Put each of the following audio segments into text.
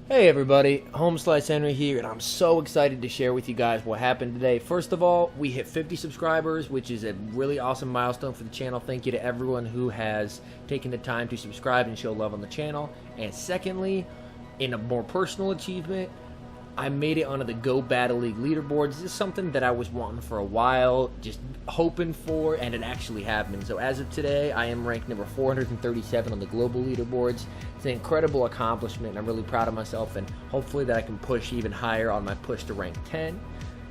Hey everybody, HomeSliceHenry here, and I'm so excited to share with you guys what happened today. First of all, we hit 50 subscribers, which is a really awesome milestone for the channel. Thank you to everyone who has taken the time to subscribe and show love on the channel. And secondly, in a more personal achievement, I made it onto the Go Battle League leaderboards. This is something that I was wanting for a while, just hoping for, and it actually happened. So as of today, I am ranked number 437 on the global leaderboards. It's an incredible accomplishment, and I'm really proud of myself, and hopefully that I can push even higher on my push to rank 10.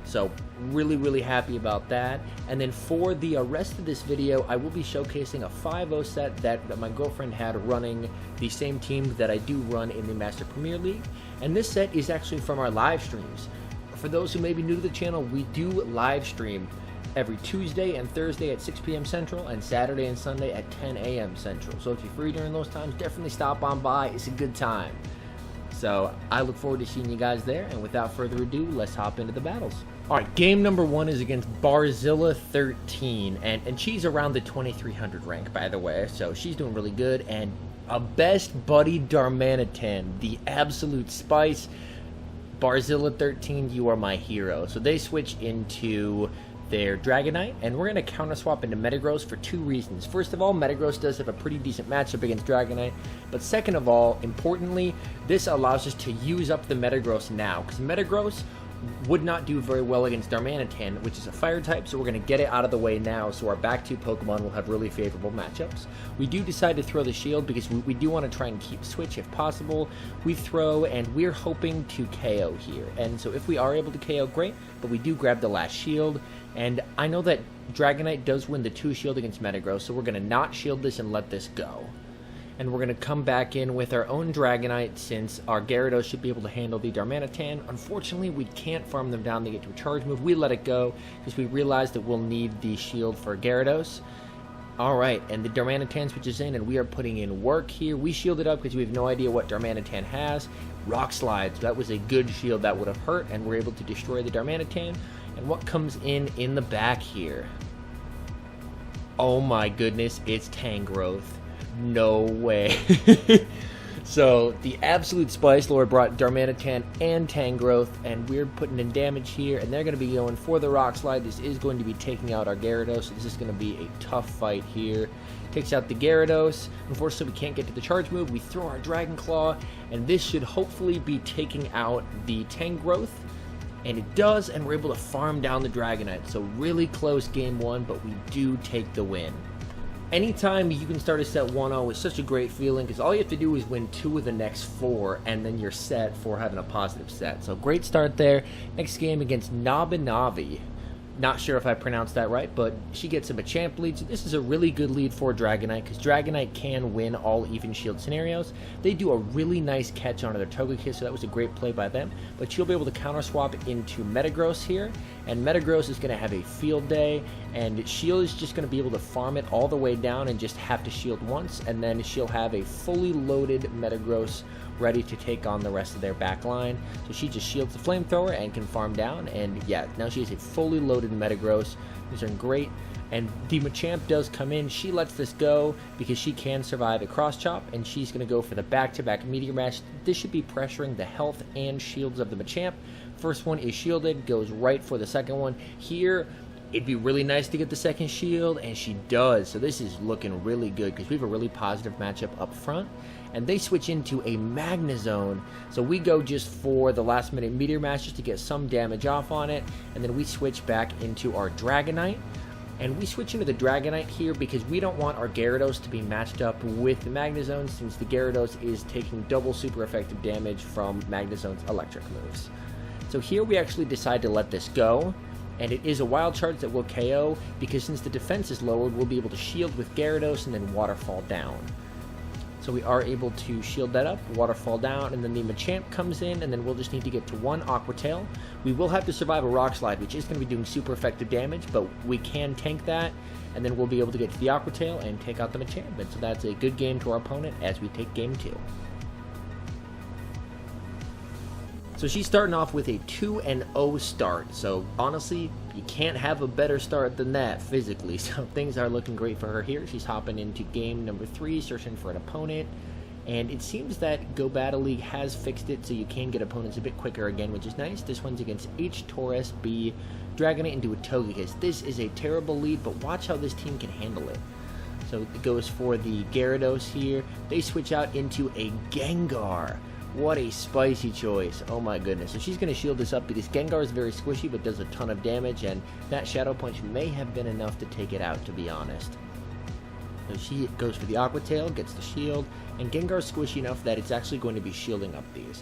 So really happy about that. And then for the rest of this video, I will be showcasing a 5-0 set that my girlfriend had running the same team that I do run in the Master Premier League. And this set is actually from our live streams. For those who may be new to the channel, we do live stream every Tuesday and Thursday at 6 p.m. Central and Saturday and Sunday at 10 a.m. Central. So if you're free during those times, definitely stop on by. It's a good time. So I look forward to seeing you guys there, and without further ado, let's hop into the battles. Alright, game number 1 is against Barzilla13, and she's around the 2300 rank, by the way, so she's doing really good. And a best buddy Darmanitan, the absolute spice. Barzilla13, you are my hero. So they switch into their Dragonite, and we're going to counter swap into Metagross for 2 reasons. First of all, Metagross does have a pretty decent matchup against Dragonite, but second of all, importantly, this allows us to use up the Metagross now, because Metagross would not do very well against Darmanitan, which is a fire type, so we're going to get it out of the way now, so our back 2 Pokemon will have really favorable matchups. We do decide to throw the shield because we do want to try and keep switch if possible. We throw, and we're hoping to KO here, and so if we are able to KO, great, but we do grab the last shield. And I know that Dragonite does win the 2 shield against Metagross, so we're going to not shield this and let this go. And we're going to come back in with our own Dragonite, since our Gyarados should be able to handle the Darmanitan. Unfortunately, we can't farm them down to get to a charge move. We let it go because we realized that we'll need the shield for Gyarados. Alright, and the Darmanitan switches in, and we are putting in work here. We shielded up because we have no idea what Darmanitan has. Rock Slides, that was a good shield that would have hurt, and we're able to destroy the Darmanitan. And what comes in the back here? Oh my goodness, it's Tangrowth. No way. So the absolute Spice Lord brought Darmanitan and Tangrowth, and we're putting in damage here, and they're going to be going for the Rock Slide. This is going to be taking out our Gyarados, so this is going to be a tough fight here. Takes out the Gyarados. Unfortunately, we can't get to the charge move. We throw our Dragon Claw, and this should hopefully be taking out the Tangrowth. And it does, and we're able to farm down the Dragonite. So really close game 1, but we do take the win. Anytime you can start a set 1-0 is such a great feeling, because all you have to do is win 2 of the next 4, and then you're set for having a positive set. So great start there. Next game against NabaNavi. Not sure if I pronounced that right, but she gets a Machamp lead, so this is a really good lead for Dragonite, because Dragonite can win all even shield scenarios. They do a really nice catch onto their Togekiss, so that was a great play by them, but she'll be able to counter swap into Metagross here, and Metagross is going to have a field day, and Shield is just going to be able to farm it all the way down and just have to shield once, and then she'll have a fully loaded Metagross ready to take on the rest of their back line. So she just shields the flamethrower and can farm down, and yeah, now she has a fully loaded Metagross. These are great, and the Machamp does come in. She lets this go because she can survive a cross chop, and she's going to go for the back-to-back Meteor Mash. This should be pressuring the health and shields of the Machamp. First one is shielded, goes right for the second one. Here, it'd be really nice to get the second shield, and she does. So this is looking really good because we have a really positive matchup up front. And they switch into a Magnezone. So we go just for the last minute Meteor Mash just to get some damage off on it. And then we switch back into our Dragonite. And we switch into the Dragonite here because we don't want our Gyarados to be matched up with the Magnezone, since the Gyarados is taking double super effective damage from Magnezone's electric moves. So here we actually decide to let this go. And it is a wild charge that will KO, because since the defense is lowered, we'll be able to shield with Gyarados and then waterfall down. So we are able to shield that up, waterfall down, and then the Machamp comes in, and then we'll just need to get to 1 Aqua Tail. We will have to survive a Rock Slide, which is going to be doing super effective damage, but we can tank that, and then we'll be able to get to the Aqua Tail and take out the Machamp. And so that's a good game to our opponent as we take game 2. So she's starting off with a 2-0 start. So honestly, you can't have a better start than that physically. So things are looking great for her here. She's hopping into game number 3, searching for an opponent. And it seems that Go Battle League has fixed it so you can get opponents a bit quicker again, which is nice. This one's against H Taurus B, Dragonite into a Togekiss. This is a terrible lead, but watch how this team can handle it. So it goes for the Gyarados here. They switch out into a Gengar. What a spicy choice. Oh my goodness. So she's going to shield this up because Gengar is very squishy but does a ton of damage, and that Shadow Punch may have been enough to take it out, to be honest. So she goes for the Aqua Tail, gets the shield, and Gengar's squishy enough that it's actually going to be shielding up these.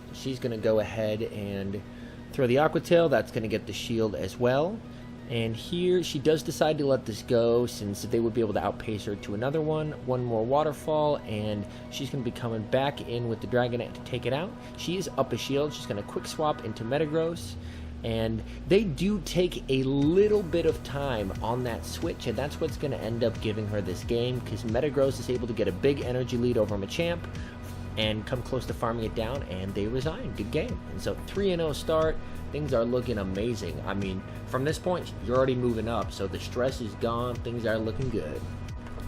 So she's going to go ahead and throw the Aqua Tail. That's going to get the shield as well. And here she does decide to let this go since they would be able to outpace her to another one. One more Waterfall, and she's going to be coming back in with the Dragonite to take it out. She is up a shield. She's going to quick swap into Metagross. And they do take a little bit of time on that switch, and that's what's going to end up giving her this game, because Metagross is able to get a big energy lead over Machamp and come close to farming it down, and they resign. Good game. And so 3-0 start. Things are looking amazing. I mean, from this point, you're already moving up, so the stress is gone. Things are looking good.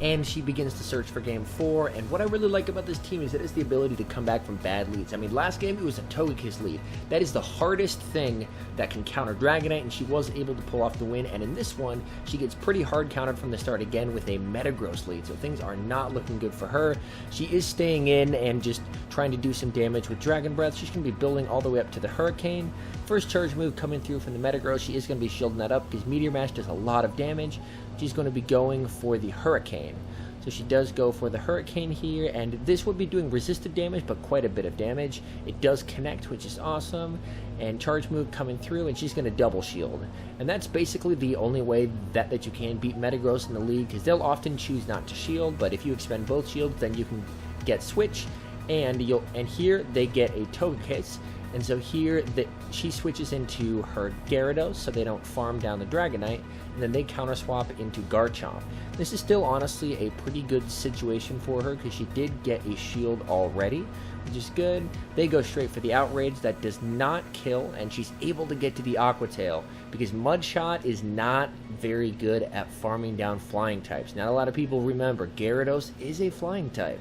And she begins to search for game 4, and what I really like about this team is it has the ability to come back from bad leads. I mean, last game it was a Togekiss lead. That is the hardest thing that can counter Dragonite, and she was able to pull off the win. And in this one, she gets pretty hard countered from the start again with a Metagross lead, so things are not looking good for her. She is staying in and just trying to do some damage with Dragon Breath. She's going to be building all the way up to the Hurricane. First charge move coming through from the Metagross. She is going to be shielding that up because Meteor Mash does a lot of damage. She's going to be going for the Hurricane. So she does go for the Hurricane here, and this would be doing resisted damage, but quite a bit of damage. It does connect, which is awesome, and charge move coming through, and she's going to double shield. And that's basically the only way that you can beat Metagross in the league, because they'll often choose not to shield, but if you expend both shields, then you can get switch, and here they get a Togekiss. And so here she switches into her Gyarados so they don't farm down the Dragonite, and then they counter swap into Garchomp. This is still honestly a pretty good situation for her because she did get a shield already, which is good. They go straight for the Outrage. That does not kill, and she's able to get to the Aqua Tail because Mudshot is not very good at farming down flying types. Not a lot of people remember Gyarados is a flying type.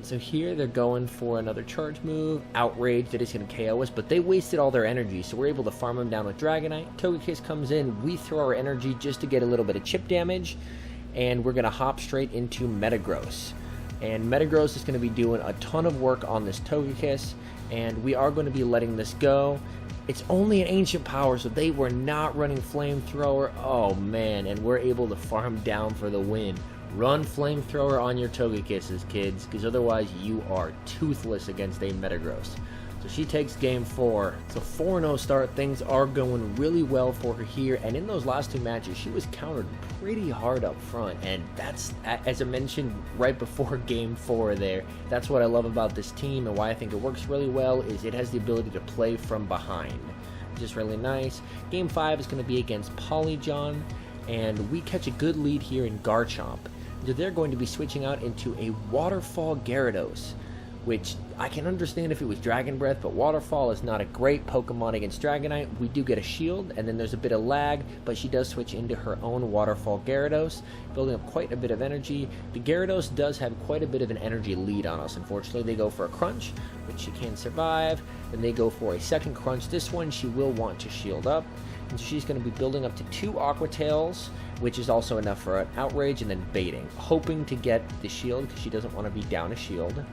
So here they're going for another charge move, Outrage that is going to KO us, but they wasted all their energy, so we're able to farm them down with Dragonite. Togekiss comes in, we throw our energy just to get a little bit of chip damage, and we're going to hop straight into Metagross. And Metagross is going to be doing a ton of work on this Togekiss, and we are going to be letting this go. It's only an ancient power, so they were not running Flamethrower. Oh man, and we're able to farm down for the win. Run Flamethrower on your Togekisses, kids, because otherwise you are toothless against a Metagross. So she takes game 4. So 4-0 start. Things are going really well for her here, and in those last 2 matches, she was countered pretty hard up front, and that's, as I mentioned right before game 4 there, that's what I love about this team and why I think it works really well, is it has the ability to play from behind, which is really nice. Game 5 is going to be against PollyJohn, and we catch a good lead here in Garchomp. They're going to be switching out into a Waterfall Gyarados, which I can understand if it was Dragon Breath, but Waterfall is not a great Pokemon against Dragonite. We do get a shield, and then there's a bit of lag, but she does switch into her own Waterfall Gyarados, building up quite a bit of energy. The Gyarados does have quite a bit of an energy lead on us, unfortunately. They go for a Crunch, which she can survive, then they go for a second Crunch. This one she will want to shield up, and so she's going to be building up to 2 Aqua Tails, which is also enough for an Outrage, and then baiting, hoping to get the shield because she doesn't want to be down a shield.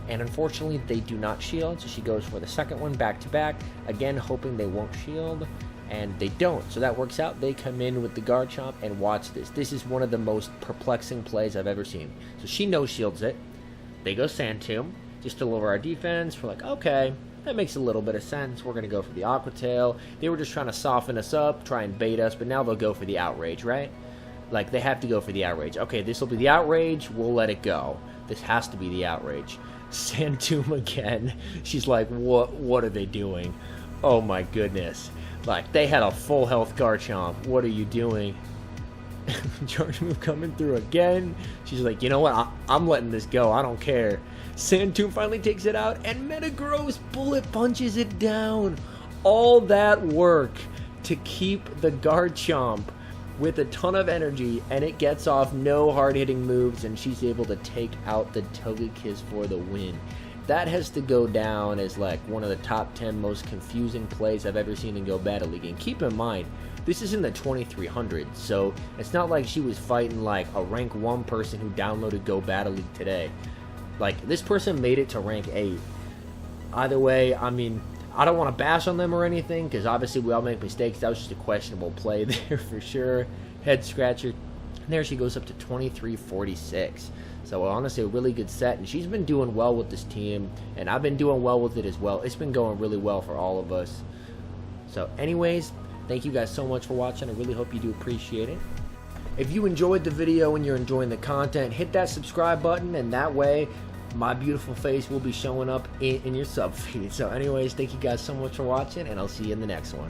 And unfortunately, they do not shield, so she goes for the second one back to back, again hoping they won't shield, and they don't. So that works out. They come in with the Garchomp, and watch this. This is one of the most perplexing plays I've ever seen. So she no-shields it. They go Sand Tomb, just to lower our defense. We're like, okay, that makes a little bit of sense. We're going to go for the Aqua Tail. They were just trying to soften us up, try and bait us, but now they'll go for the Outrage, right? Like, they have to go for the Outrage. Okay, this will be the Outrage. We'll let it go. This has to be the Outrage. Sand Tomb again. She's like, what are they doing? Oh my goodness. Like, they had a full health Garchomp. What are you doing? Charge move coming through again. She's like, you know what? I'm letting this go. I don't care. Sand Tomb finally takes it out, and Metagross bullet punches it down. All that work to keep the Garchomp with a ton of energy, and it gets off no hard-hitting moves, and she's able to take out the Togekiss for the win. That has to go down as like one of the top 10 most confusing plays I've ever seen in Go Battle League. And keep in mind, this is in the 2300s, so it's not like she was fighting like a rank 1 person who downloaded Go Battle League today. Like, this person made it to rank 8. Either way, I mean, I don't want to bash on them or anything, because obviously we all make mistakes. That was just a questionable play there for sure. Head scratcher. And there she goes up to 2346. So honestly, a really good set, and she's been doing well with this team, and I've been doing well with it as well. It's been going really well for all of us. So anyways, thank you guys so much for watching. I really hope you do appreciate it. If you enjoyed the video and you're enjoying the content, hit that subscribe button, and that way my beautiful face will be showing up in your sub feed. So anyways, thank you guys so much for watching, and I'll see you in the next one.